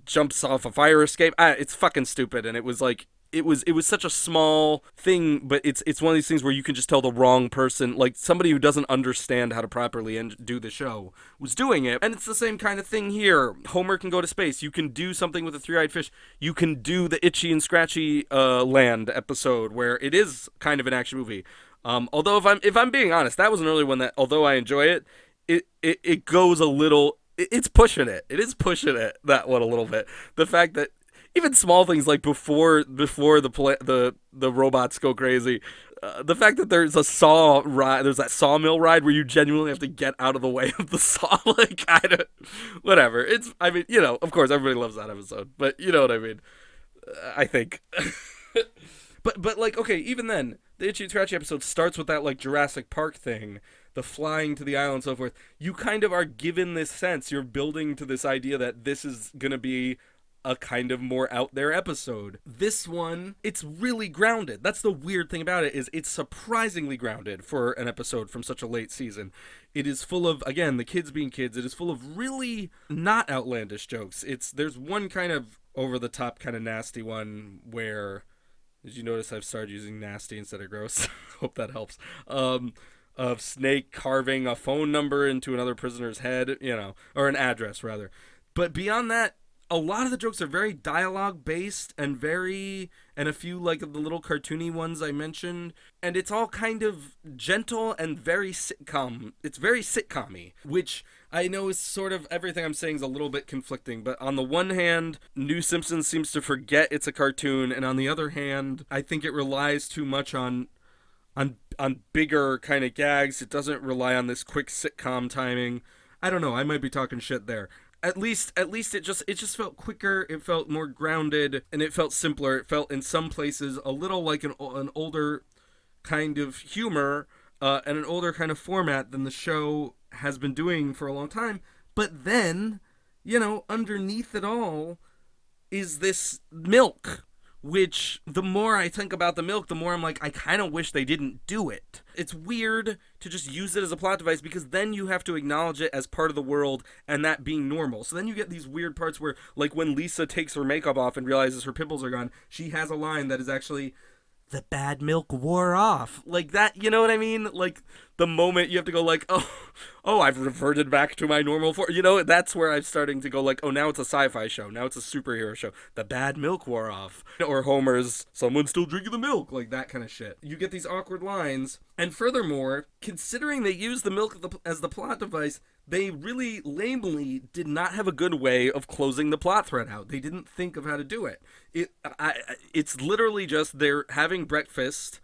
jumps off a fire escape. It's fucking stupid. And it was like, it was such a small thing, but it's one of these things where you can just tell the wrong person, like somebody who doesn't understand how to properly do the show was doing it. And it's the same kind of thing here. Homer can go to space. You can do something with a three-eyed fish. You can do the Itchy and Scratchy Land episode where it is kind of an action movie. Although if I'm being honest, that was an early one that, although I enjoy it goes a little. It's pushing it. It is pushing it, that one, a little bit. The fact that even small things like before the robots go crazy, the fact that there's a saw ride, there's that sawmill ride where you genuinely have to get out of the way of the saw, like kind of whatever. Of course everybody loves that episode, but you know what I mean. I think. But like, okay, even then, the Itchy and Scratchy episode starts with that like Jurassic Park thing, the flying to the island and so forth. You kind of are given this sense, you're building to this idea that this is gonna be a kind of more out there episode. This one, it's really grounded. That's the weird thing about it, is it's surprisingly grounded for an episode from such a late season. It is full of, again, the kids being kids, it is full of really not outlandish jokes. There's one kind of over the top kind of nasty one where, did you notice I've started using nasty instead of gross? Hope that helps. Of Snake carving a phone number into another prisoner's head, or an address rather. But beyond that, a lot of the jokes are very dialogue based and a few like the little cartoony ones I mentioned, and it's all kind of gentle and very sitcom. It's very sitcom-y, which I know is sort of, everything I'm saying is a little bit conflicting, but on the one hand, New Simpsons seems to forget it's a cartoon, and on the other hand, I think it relies too much on bigger kind of gags. It doesn't rely on this quick sitcom timing. I don't know, I might be talking shit there. At least it just felt quicker, it felt more grounded, and it felt simpler. It felt in some places a little like an older kind of humor and an older kind of format than the show has been doing for a long time. But then, underneath it all is this milk, which the more I think about the milk, the more I'm like, I kind of wish they didn't do it. It's weird to just use it as a plot device because then you have to acknowledge it as part of the world and that being normal. So then you get these weird parts where, like when Lisa takes her makeup off and realizes her pimples are gone, she has a line that is actually, the bad milk wore off. Like that, you know what I mean? Like the moment you have to go like, oh, I've reverted back to my normal form. That's where I'm starting to go like, oh, now it's a sci-fi show. Now it's a superhero show. The bad milk wore off. Or Homer's, someone's still drinking the milk. Like that kind of shit. You get these awkward lines. And furthermore, considering they use the milk as the plot device, they really lamely did not have a good way of closing the plot thread out. They didn't think of how to do it. It's literally just they're having breakfast.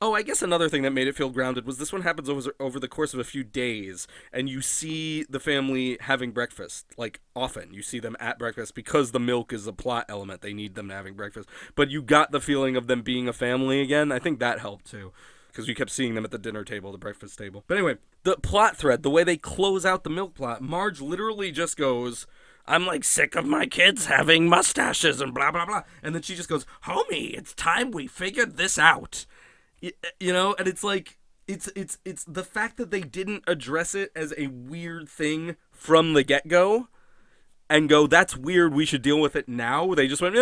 Oh, I guess another thing that made it feel grounded was this one happens over the course of a few days, and you see the family having breakfast, like, often. You see them at breakfast because the milk is a plot element. They need them to having breakfast. But you got the feeling of them being a family again. I think that helped, too, because you kept seeing them at the dinner table, the breakfast table. But anyway, the plot thread, the way they close out the milk plot, Marge literally just goes, I'm like sick of my kids having mustaches and blah, blah, blah. And then she just goes, homie, it's time we figured this out. And it's like, it's the fact that they didn't address it as a weird thing from the get-go. and go, that's weird, we should deal with it now. They just went,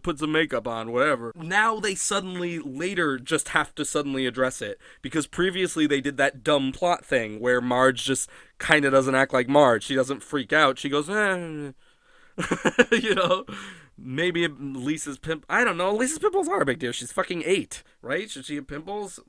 put some makeup on, whatever. Now they suddenly, later, just have to suddenly address it. Because previously they did that dumb plot thing where Marge just kind of doesn't act like Marge. She doesn't freak out. She goes, you know, maybe Lisa's I don't know. Lisa's pimples are a big deal. She's fucking 8, right? Should she have pimples?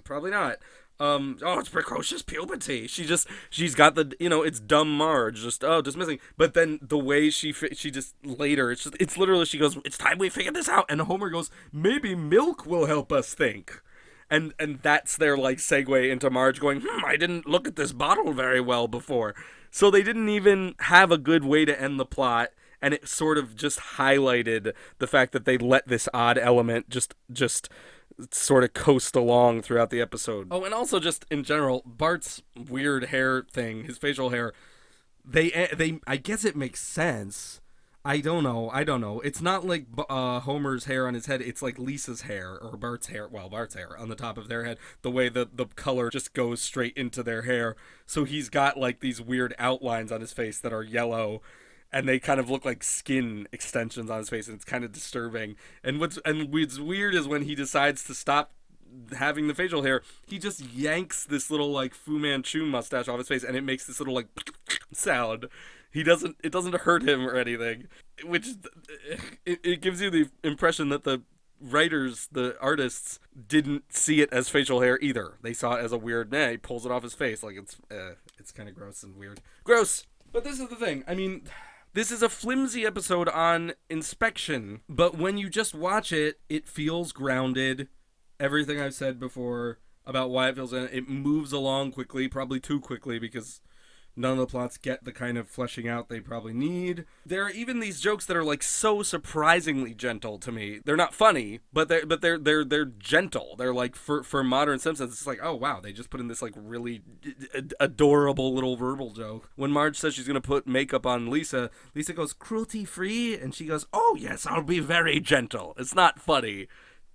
Probably not. It's precocious puberty. She's got the, it's dumb Marge, just missing. But then the way she just later, it's literally, she goes, it's time we figure this out. And Homer goes, maybe milk will help us think. And that's their, like, segue into Marge going, I didn't look at this bottle very well before. So they didn't even have a good way to end the plot, and it sort of just highlighted the fact that they let this odd element just sort of coast along throughout the episode. Oh, and also just in general, Bart's weird hair thing, his facial hair, they I guess it makes sense. I don't know. It's not like Homer's hair on his head. It's like Lisa's hair, or Bart's hair on the top of their head. The way the color just goes straight into their hair. So he's got like these weird outlines on his face that are yellow, and they kind of look like skin extensions on his face, and it's kind of disturbing. And what's weird is when he decides to stop having the facial hair, he just yanks this little like Fu Manchu mustache off his face, and it makes this little like sound. It doesn't hurt him or anything, which it gives you the impression that the writers, the artists, didn't see it as facial hair either. They saw it as a weird, he pulls it off his face, like it's kind of gross and weird. Gross! But this is the thing, I mean, this is a flimsy episode on inspection, but when you just watch it, it feels grounded. Everything I've said before about why it feels, it moves along quickly, probably too quickly, because none of the plots get the kind of fleshing out they probably need. There are even these jokes that are like so surprisingly gentle to me. They're not funny, but they're gentle. They're like for modern Simpsons, it's like, oh wow, they just put in this like really adorable little verbal joke. When Marge says she's gonna put makeup on Lisa goes, cruelty free, and she goes, oh yes, I'll be very gentle. It's not funny,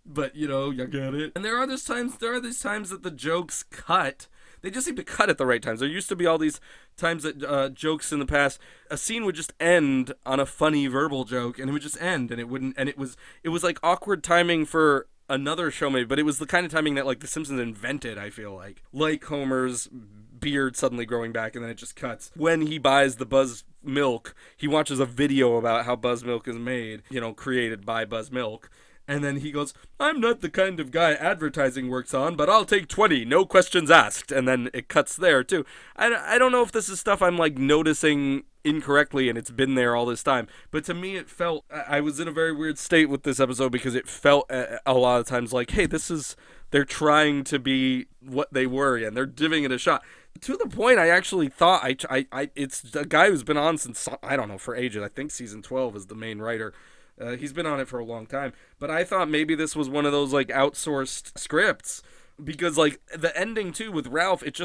but you get it. And there are these times that the jokes cut. They just seem to cut at the right times. There used to be all these times that jokes in the past, a scene would just end on a funny verbal joke, and it would just end, and it wouldn't, and it was like awkward timing for another show maybe, but it was the kind of timing that like The Simpsons invented, I feel like Homer's beard suddenly growing back, and then it just cuts. When he buys the Buzz milk, he watches a video about how Buzz milk is made, created by Buzz Milk. And then he goes, I'm not the kind of guy advertising works on, but I'll take 20, no questions asked. And then it cuts there, too. I don't know if this is stuff I'm, like, noticing incorrectly and it's been there all this time. But to me, it felt, I was in a very weird state with this episode because it felt a lot of times like, hey, they're trying to be what they were, and they're giving it a shot. To the point, I actually thought, it's a guy who's been on since, I don't know, for ages. I think season 12 is the main writer. He's been on it for a long time. But I thought maybe this was one of those, like, outsourced scripts. Because, like, the ending, too, with Ralph, it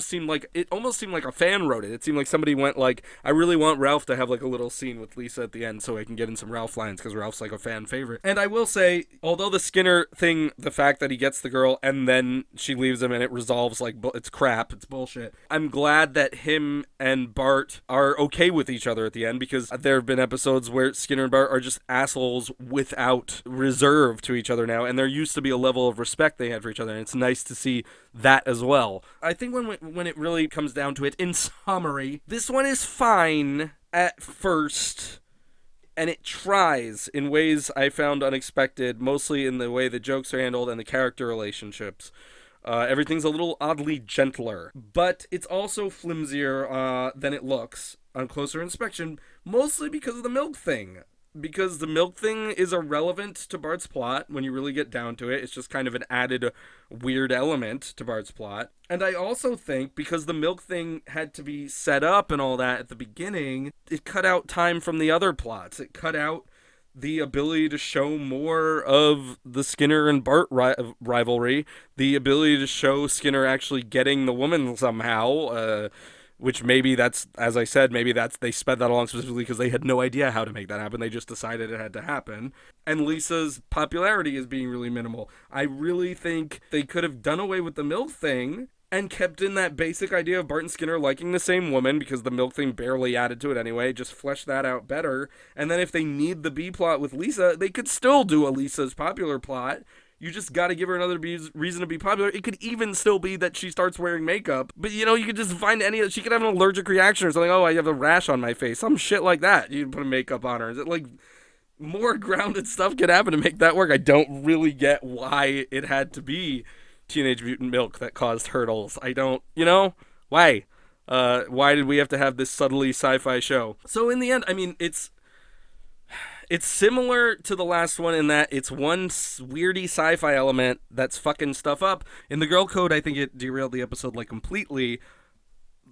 almost seemed like a fan wrote it. It seemed like somebody went, like, I really want Ralph to have, like, a little scene with Lisa at the end so I can get in some Ralph lines, because Ralph's, like, a fan favorite. And I will say, although the Skinner thing, the fact that he gets the girl and then she leaves him and it resolves, like, it's crap, it's bullshit, I'm glad that him and Bart are okay with each other at the end, because there have been episodes where Skinner and Bart are just assholes without reserve to each other now, and there used to be a level of respect they had for each other, and it's nice to see that as well. I think when it really comes down to it, in summary, this one is fine at first, and it tries in ways I found unexpected, mostly in the way the jokes are handled and the character relationships. Everything's a little oddly gentler, but it's also flimsier than it looks on closer inspection, mostly because of the milk thing. Because the milk thing is irrelevant to Bart's plot when you really get down to it. It's just kind of an added weird element to Bart's plot. And I also think because the milk thing had to be set up and all that at the beginning, it cut out time from the other plots. It cut out the ability to show more of the Skinner and Bart rivalry, the ability to show Skinner actually getting the woman somehow, which maybe that's, as I said, they sped that along specifically because they had no idea how to make that happen. They just decided it had to happen. And Lisa's popularity is being really minimal. I really think they could have done away with the milk thing and kept in that basic idea of Bart and Skinner liking the same woman, because the milk thing barely added to it anyway, just flesh that out better. And then if they need the B plot with Lisa, they could still do a Lisa's popular plot. You just got to give her another reason to be popular. It could even still be that she starts wearing makeup. But, you know, you could just find she could have an allergic reaction or something. Oh, I have a rash on my face. Some shit like that. You put a makeup on her. Is it like more grounded stuff could happen to make that work? I don't really get why it had to be Teenage Mutant Milk that caused hurdles. I don't, why? Why did we have to have this subtly sci-fi show? So in the end, I mean, it's similar to the last one in that it's one weirdy sci-fi element that's fucking stuff up. In the Girl Code, I think it derailed the episode like completely.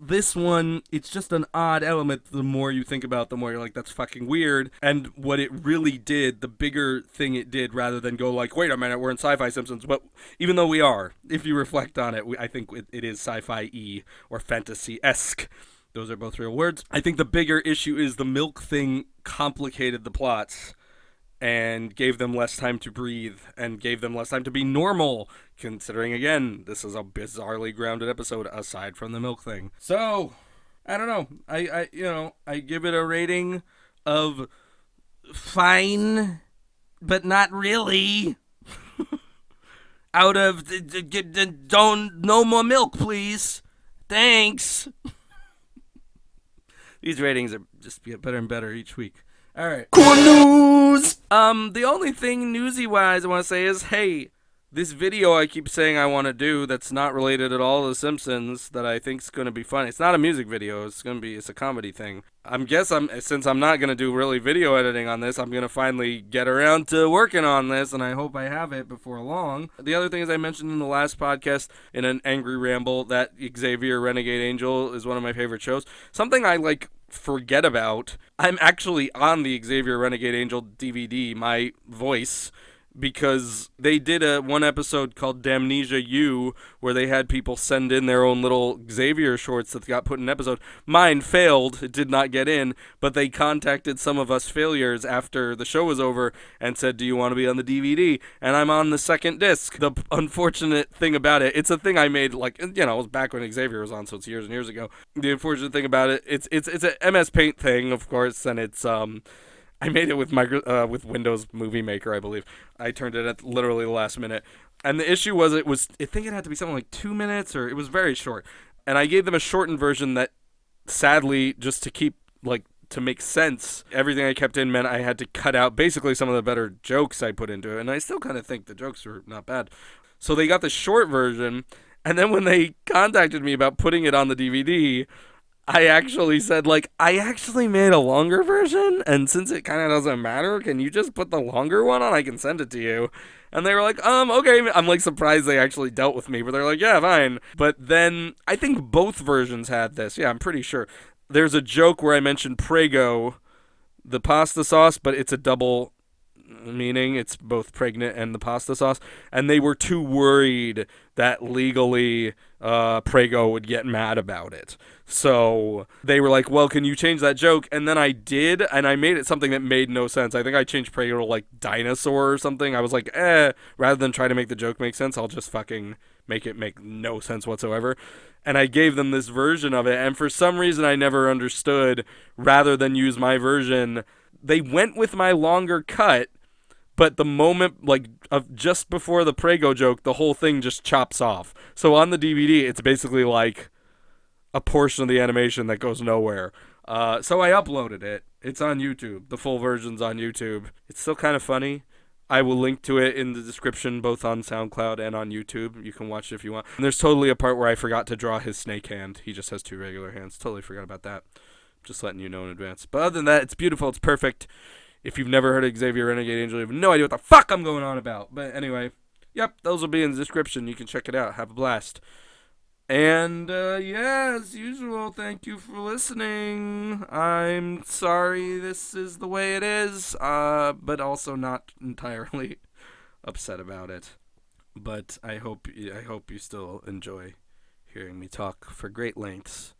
This one, it's just an odd element. The more you think about it, the more you're like, that's fucking weird. And what it really did, the bigger thing it did, rather than go like, wait a minute, we're in sci-fi Simpsons. But even though we are, if you reflect on it, I think it is sci-fi-y or fantasy-esque. Those are both real words. I think the bigger issue is the milk thing complicated the plots and gave them less time to breathe and gave them less time to be normal, considering, again, this is a bizarrely grounded episode aside from the milk thing. So, I don't know. I give it a rating of fine, but not really. Out of no more milk, please. Thanks. These ratings are just get better and better each week. All right. Cool news. The only thing newsy-wise I want to say is, hey, this video I keep saying I want to do that's not related at all to The Simpsons that I think is going to be fun. It's not a music video. It's a comedy thing. Since I'm not going to do really video editing on this, I'm going to finally get around to working on this, and I hope I have it before long. The other thing is I mentioned in the last podcast in an angry ramble that Xavier Renegade Angel is one of my favorite shows. Something I forget about. I'm actually on the Xavier Renegade Angel DVD, my voice, because they did one episode called Damnesia U, where they had people send in their own little Xavier shorts that got put in an episode. Mine failed. It did not get in, but they contacted some of us failures after the show was over and said, do you want to be on the DVD? And I'm on the second disc. The unfortunate thing about it, it's a thing I made, it was back when Xavier was on, so it's years and years ago. The unfortunate thing about it, it's a MS Paint thing, of course, and it's, I made it with with Windows Movie Maker, I believe. I turned it at literally the last minute. And the issue was I think it had to be something like 2 minutes, or it was very short. And I gave them a shortened version that, sadly, just to keep, to make sense, everything I kept in meant I had to cut out basically some of the better jokes I put into it. And I still kind of think the jokes were not bad. So they got the short version, and then when they contacted me about putting it on the DVD, I actually said, I actually made a longer version, and since it kind of doesn't matter, can you just put the longer one on? I can send it to you. And they were like, okay. I'm, surprised they actually dealt with me, but they're like, yeah, fine. But then, I think both versions had this. Yeah, I'm pretty sure. There's a joke where I mentioned Prego, the pasta sauce, but it's a double meaning. It's both pregnant and the pasta sauce. And they were too worried that legally Prego would get mad about it. So they were like, well, can you change that joke? And then I did, and I made it something that made no sense. I think I changed Prego to dinosaur or something. I was like, rather than try to make the joke make sense, I'll just fucking make it make no sense whatsoever. And I gave them this version of it, and for some reason I never understood, rather than use my version, they went with my longer cut. But the moment, of just before the Prego joke, the whole thing just chops off. So on the DVD, it's basically a portion of the animation that goes nowhere. So I uploaded it. It's on YouTube. The full version's on YouTube. It's still kind of funny. I will link to it in the description, both on SoundCloud and on YouTube. You can watch it if you want. And there's totally a part where I forgot to draw his snake hand. He just has 2 regular hands. Totally forgot about that. Just letting you know in advance. But other than that, it's beautiful. It's perfect. If you've never heard of Xavier Renegade Angel, you have no idea what the fuck I'm going on about. But anyway, yep, those will be in the description. You can check it out. Have a blast. And, as usual, thank you for listening. I'm sorry this is the way it is, but also not entirely upset about it. But I hope you still enjoy hearing me talk for great lengths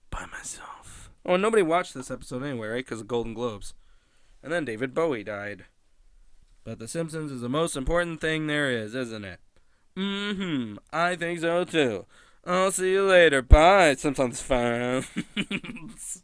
by myself. Oh, and nobody watched this episode anyway, right? Because of Golden Globes. And then David Bowie died. But The Simpsons is the most important thing there is, isn't it? I think so too. I'll see you later. Bye, Simpsons fans.